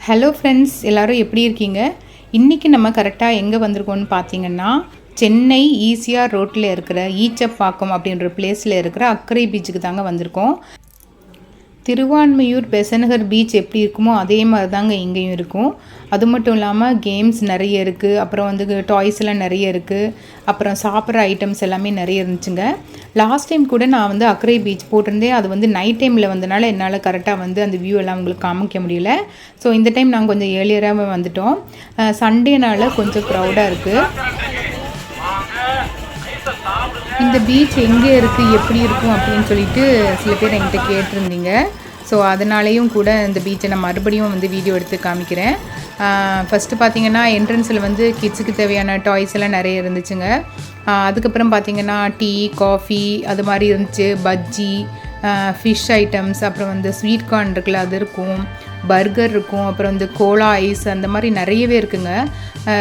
Hello friends, எல்லோரும் எப்படி இருக்கீங்க? இன்றைக்கி நம்ம கரெக்டாக எங்கே வந்திருக்கோம்னு பார்த்தீங்கன்னா, சென்னை ஈசிஆர் ரோட்டில் இருக்கிற ஈச்சப்பாக்கம் அப்படின்ற பிளேஸில் இருக்கிற அக்கரை பீச்சுக்கு தாங்க வந்திருக்கோம். திருவான்மியூர் பெசநகர் பீச் எப்படி இருக்குமோ அதே மாதிரி தாங்க இங்கேயும் இருக்கும். அது மட்டும் இல்லாமல் கேம்ஸ் நிறைய இருக்குது, அப்புறம் வந்து டாய்ஸ் எல்லாம் நிறைய இருக்குது, அப்புறம் சாப்பிட்ற ஐட்டம்ஸ் எல்லாமே நிறைய இருந்துச்சுங்க. லாஸ்ட் டைம் கூட நான் வந்து அக்கரை பீச் போட்டிருந்தேன். அது வந்து நைட் டைமில் வந்தனால என்னால் கரெக்டாக வந்து அந்த வியூ எல்லாம் உங்களுக்கு காமிக்க முடியல. ஸோ இந்த டைம் நாங்கள் கொஞ்சம் ஏர்லியராக வந்துட்டோம். சண்டேனால கொஞ்சம் க்ரௌடாக இருக்குது. இந்த பீச் எங்கே இருக்குது, எப்படி இருக்கும் அப்படின்னு சொல்லிட்டு சில பேர் என்கிட்ட கேட்டிருந்தீங்க. ஸோ அதனாலேயும் கூட இந்த பீச்சை நான் மறுபடியும் வந்து வீடியோ எடுத்து காமிக்கிறேன். ஃபஸ்ட்டு பார்த்திங்கன்னா என்ட்ரன்ஸில் வந்து கிட்ஸுக்கு தேவையான டாய்ஸ் எல்லாம் நிறைய இருந்துச்சுங்க. அதுக்கப்புறம் பார்த்திங்கன்னா டீ, காஃபி அது மாதிரி இருந்துச்சு. பஜ்ஜி, ஃபிஷ் ஐட்டம்ஸ், அப்புறம் வந்து ஸ்வீட் கார்ன் இருக்குல்ல அது இருக்கும், பர்கர் இருக்கும், அப்புறம் வந்து கோலா ஐஸ் அந்த மாதிரி நிறையவே இருக்குங்க.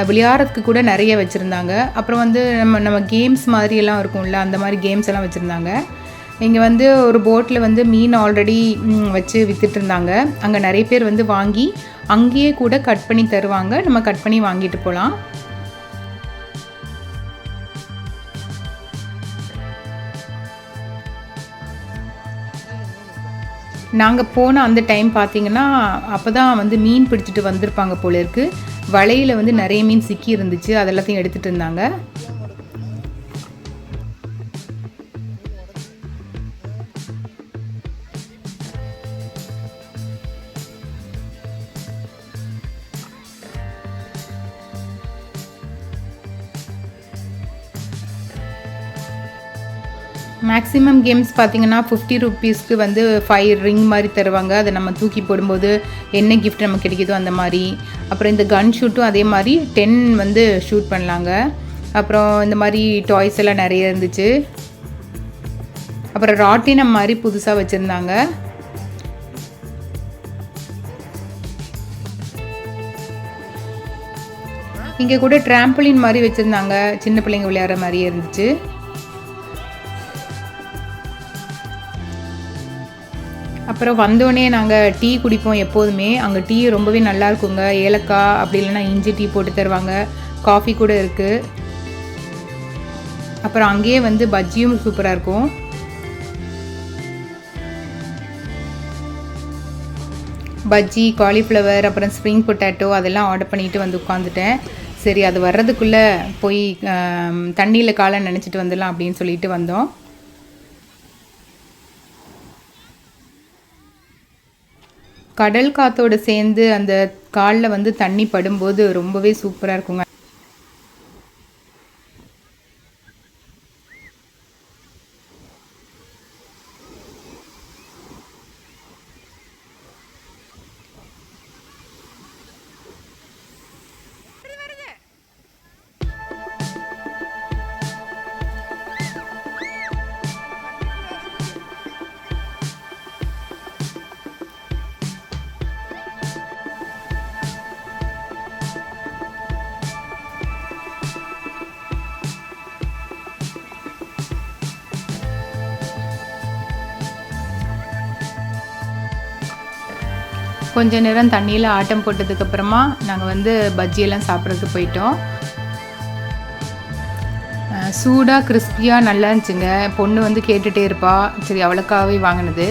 விளையாடுறதுக்கு கூட நிறைய வச்சுருந்தாங்க. அப்புறம் வந்து நம்ம கேம்ஸ் மாதிரியெல்லாம் இருக்கும்ல, அந்த மாதிரி கேம்ஸ் எல்லாம் வச்சுருந்தாங்க. இங்கே வந்து ஒரு போட்டில் வந்து மீன் ஆல்ரெடி வச்சு விற்றுட்டு இருந்தாங்க. அங்கே நிறைய பேர் வந்து வாங்கி அங்கேயே கூட கட் பண்ணி தருவாங்க. நம்ம கட் பண்ணி வாங்கிட்டு போகலாம். நாங்கள் போன அந்த டைம் பார்த்திங்கன்னா அப்போ தான் வந்து மீன் பிடிச்சிட்டு வந்திருப்பாங்க போல இருக்குது. வலையில் வந்து நிறைய மீன் சிக்கி இருந்துச்சு, அதெல்லாத்தையும் எடுத்துகிட்டு இருந்தாங்க. மேக்ஸிமம் கேம்ஸ் பார்த்திங்கன்னா 50 ருப்பீஸ்க்கு வந்து 5 ரிங் மாதிரி தருவாங்க. அதை நம்ம தூக்கி போடும்போது என்ன கிஃப்ட் நமக்கு கிடைக்குதோ அந்த மாதிரி. அப்புறம் இந்த கன் ஷூட்டும் அதே மாதிரி 10 வந்து ஷூட் பண்ணலாங்க. அப்புறம் இந்த மாதிரி டாய்ஸ் எல்லாம் நிறைய இருந்துச்சு. அப்புறம் ராட்டினம் மாதிரி புதுசாக வச்சுருந்தாங்க. இங்கே கூட ட்ராம்பலின் மாதிரி வச்சுருந்தாங்க, சின்ன பிள்ளைங்க விளையாடுற மாதிரியே இருந்துச்சு. அப்புறம் வந்தோடனே நாங்கள் டீ குடிப்போம் எப்போதுமே. அங்கே டீ ரொம்பவே நல்லா இருக்குங்க. ஏலக்காய் அப்படி இல்லைன்னா இஞ்சி டீ போட்டு தருவாங்க. காஃபி கூட இருக்குது. அப்புறம் அங்கேயே வந்து பஜ்ஜியும் சூப்பராக இருக்கும். பஜ்ஜி, காலிஃப்ளவர், அப்புறம் ஸ்ப்ரிங் பொட்டேட்டோ அதெல்லாம் ஆர்டர் பண்ணிட்டு வந்து உட்காந்துட்டேன். சரி, அது வர்றதுக்குள்ளே போய் தண்ணியில் காலை நினச்சிட்டு வந்துடலாம் அப்படின்னு சொல்லிட்டு வந்தோம். கடல் காற்றோடு சேர்ந்து அந்த காலில் வந்து தண்ணி படும்போது ரொம்பவே சூப்பராக இருக்குங்க. கொஞ்ச நேரம் தண்ணியில் ஆட்டம் போட்டதுக்கப்புறமா நாங்கள் வந்து பஜ்ஜியெல்லாம் சாப்பிட்றதுக்கு போயிட்டோம். சூடாக கிறிஸ்பியாக நல்லா இருந்துச்சுங்க. பொண்ணு வந்து கேட்டுகிட்டே இருப்பா. சரி, அவளுக்காகவே வாங்கினது.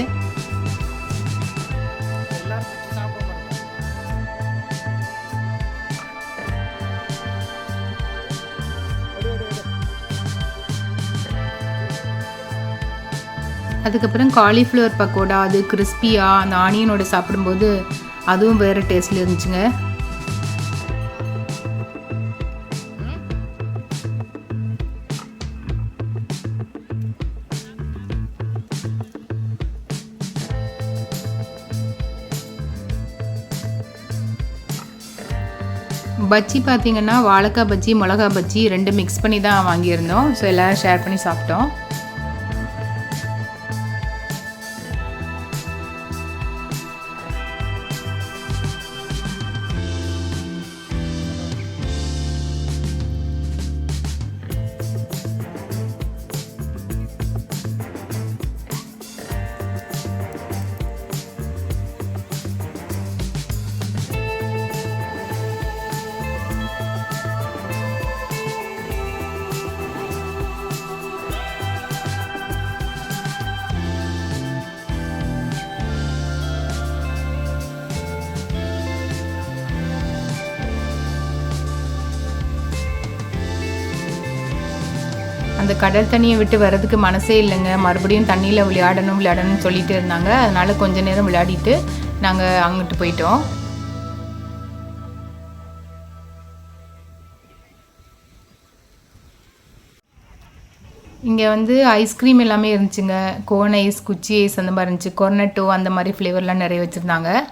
அதுக்கப்புறம் காலிஃப்ளவர் பக்கோடா, அது கிறிஸ்பியாக அந்த ஆனியனோட சாப்பிடும்போது அதுவும் வேறு டேஸ்ட்டில் இருந்துச்சுங்க. பஜ்ஜி பார்த்திங்கன்னா வாழைக்காய் பஜ்ஜி, மிளகா பஜ்ஜி 2 மிக்ஸ் பண்ணி தான் வாங்கியிருந்தோம். ஸோ எல்லோரும் ஷேர் பண்ணி சாப்பிட்டோம். அந்த கடல் தண்ணியை விட்டு வர்றதுக்கு மனசே இல்லைங்க. மறுபடியும் தண்ணியில் விளையாடணும்னு சொல்லிட்டு இருந்தாங்க. அதனால் கொஞ்ச நேரம் விளையாடிட்டு நாங்கள் அங்கிட்டு போயிட்டோம். இங்கே வந்து ஐஸ்கிரீம் எல்லாமே இருந்துச்சுங்க. கோன் ஐஸ், குச்சி ஐஸ் அந்த மாதிரி இருந்துச்சு. கொர்னட்டோ அந்த மாதிரி ஃப்ளேவர்லாம் நிறைய வச்சுருந்தாங்க.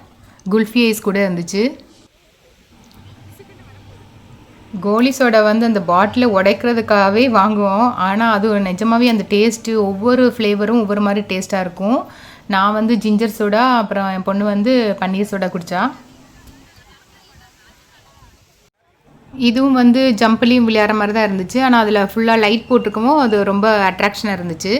குல்ஃபி ஐஸ் கூட இருந்துச்சு. கோலி சோடா வந்து அந்த பாட்டிலை உடைக்கிறதுக்காகவே வாங்குவோம். ஆனால் அது நிஜமாகவே அந்த டேஸ்ட்டு ஒவ்வொரு ஃப்ளேவரும் ஒவ்வொரு மாதிரி டேஸ்ட்டாக இருக்கும். நான் வந்து ஜிஞ்சர் சோடா, அப்புறம் என் பொண்ணு வந்து பன்னீர் சோடா குடித்தா. இதுவும் வந்து ஜம்ப்லேயும் விளையாடுற மாதிரி தான் இருந்துச்சு. ஆனால் அதில் ஃபுல்லாக லைட் போட்டிருக்கவும் அது ரொம்ப அட்ராக்ஷனாக இருந்துச்சு.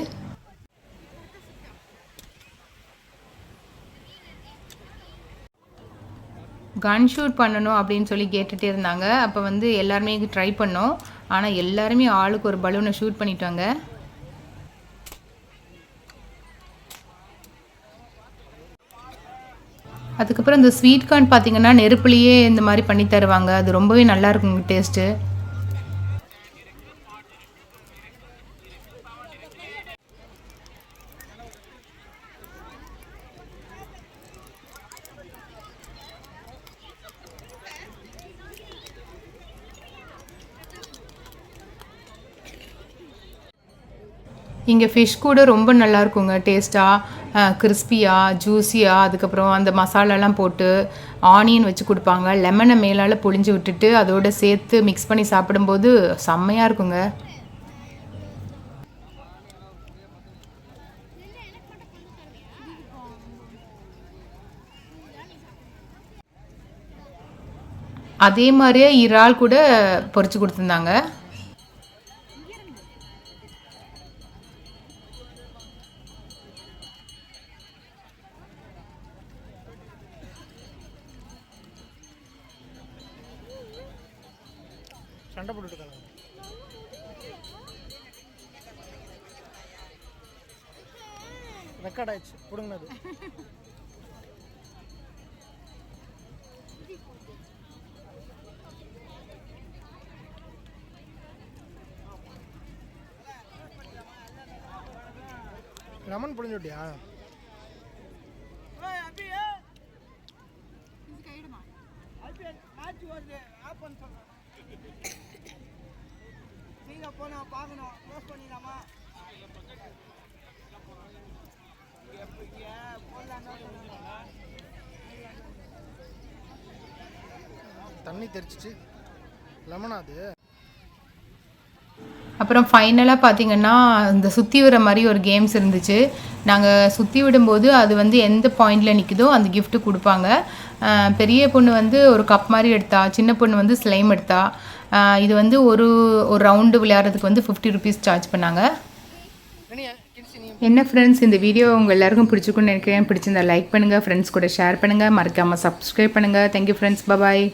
கன் ஷூட் பண்ணணும் அப்படின்னு சொல்லி கேட்டுகிட்டே இருந்தாங்க. அப்போ வந்து எல்லாருமே ட்ரை பண்ணோம். ஆனால் எல்லாருமே ஆளுக்கு ஒரு பலூனை ஷூட் பண்ணிட்டாங்க. அதுக்கப்புறம் இந்த ஸ்வீட் கார்ன் பார்த்திங்கன்னா நெருப்புலேயே இந்த மாதிரி பண்ணி தருவாங்க. அது ரொம்பவே நல்லா இருக்குங்க டேஸ்ட்டு. இங்கே ஃபிஷ் கூட ரொம்ப நல்லா இருக்குங்க டேஸ்ட்டாக, கிறிஸ்பியாக, ஜூஸியாக. அதுக்கப்புறம் அந்த மசாலாலாம் போட்டு ஆனியன் வச்சு கொடுப்பாங்க. லெமனை மேலால் பொழிஞ்சு விட்டுட்டு அதோடு சேர்த்து மிக்ஸ் பண்ணி சாப்பிடும்போது செம்மையாக இருக்குங்க. அதே மாதிரியே இறால் கூட பொரிச்சு கொடுத்துருந்தாங்க. சண்டை போட்டுருக்காங்க. ரெக்கார்ட் ஆயிடுச்சு கொடுங்கது. ரமன் புரிஞ்சுட்டியா? தண்ணி தெரிச்சிச்சு லெமனா அது. அப்புறம் ஃபைனலாக பார்த்தீங்கன்னா இந்த சுற்றி விடுற மாதிரி ஒரு கேம்ஸ் இருந்துச்சு. நாங்கள் சுற்றி விடும்போது அது வந்து எந்த பாயிண்டில் நிற்குதோ அந்த கிஃப்ட்டு கொடுப்பாங்க. பெரிய பொண்ணு வந்து ஒரு கப் மாதிரி எடுத்தா, சின்ன பொண்ணு வந்து ஸ்லைம் எடுத்தா. இது வந்து ஒரு ரவுண்டு விளையாடுறதுக்கு வந்து 50 ருபீஸ் சார்ஜ் பண்ணாங்க. என்ன ஃப்ரெண்ட்ஸ், இந்த வீடியோ உங்கள் எல்லாருக்கும் பிடிச்சிருக்குன்னு நினைக்கிறேன். பிடிச்சிருந்தா லைக் பண்ணுங்கள், ஃப்ரெண்ட்ஸ் கூட ஷேர் பண்ணுங்கள், மறக்காமல் சப்ஸ்கிரைப் பண்ணுங்கள். தேங்க்யூ ஃப்ரெண்ட்ஸ், பாய்.